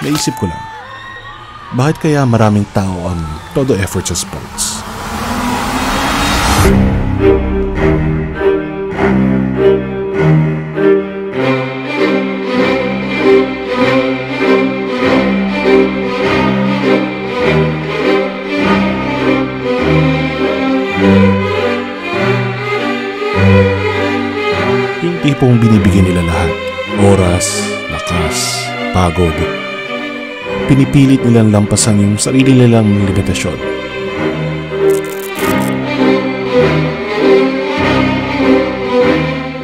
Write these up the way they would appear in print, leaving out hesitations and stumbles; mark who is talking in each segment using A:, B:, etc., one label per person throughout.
A: naisip ko lang, bakit kaya maraming tao ang todo effort sa sports? Yung tipong binibigyan nila lahat, oras, lakas, pagod. Pinipilit nilang lampasan yung sarili nilang limitasyon.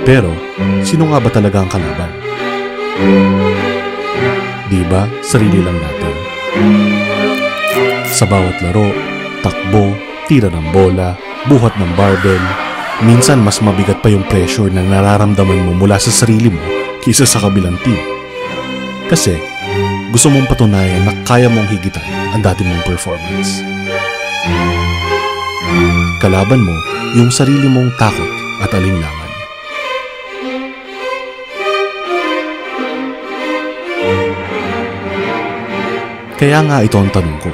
A: Pero, sino nga ba talaga ang kalaban? Diba, sarili lang natin. Sa bawat laro, takbo, tira ng bola, buhat ng barbell, minsan mas mabigat pa yung pressure na nararamdaman mo mula sa sarili mo kaysa sa kabilang team. Kasi, gusto mong patunayan na kaya mong higitan ang dati mong performance. Kalaban mo yung sarili mong takot at alinlangan. Kaya nga ito ang tanong ko.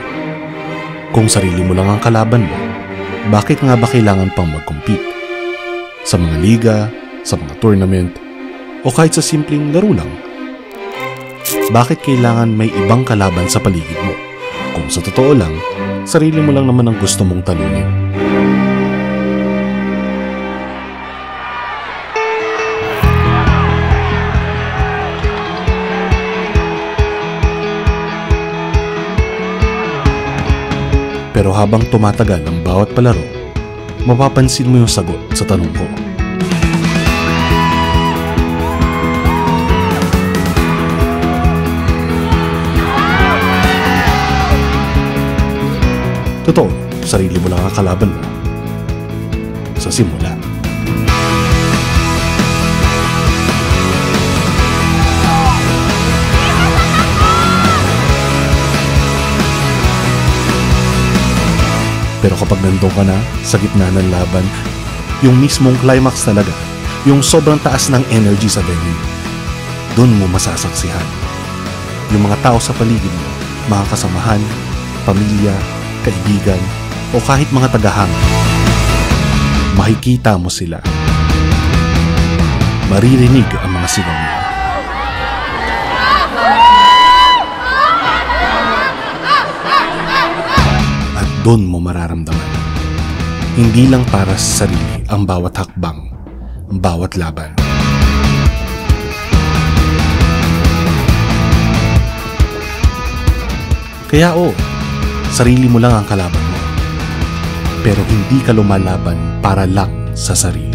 A: Kung sarili mo lang ang kalaban mo, bakit nga ba kailangan pang mag-compete? Sa mga liga, sa mga tournament, o kahit sa simpleng laro lang? Bakit kailangan may ibang kalaban sa paligid mo? Kung sa totoo lang, sarili mo lang naman ang gusto mong talunin. Pero habang tumatagal ang bawat palaro, mapapansin mo yung sagot sa tanong ko. Totoo, sarili mo lang ang kalaban mo. Sa simula. Pero kapag nandun ka na, sa gitna ng laban, yung mismong climax talaga, yung sobrang taas ng energy sa venue, dun mo masasaksihan. Yung mga tao sa paligid mo, mga kasamahan, pamilya, kaibigan, o kahit mga tagahanga. Makikita mo sila. Maririnig ang mga sigaw nila. At doon mo mararamdaman. Hindi lang para sa sarili ang bawat hakbang, ang bawat laban. Kaya sarili mo lang ang kalaban mo. Pero hindi ka lumalaban para lang sa sarili.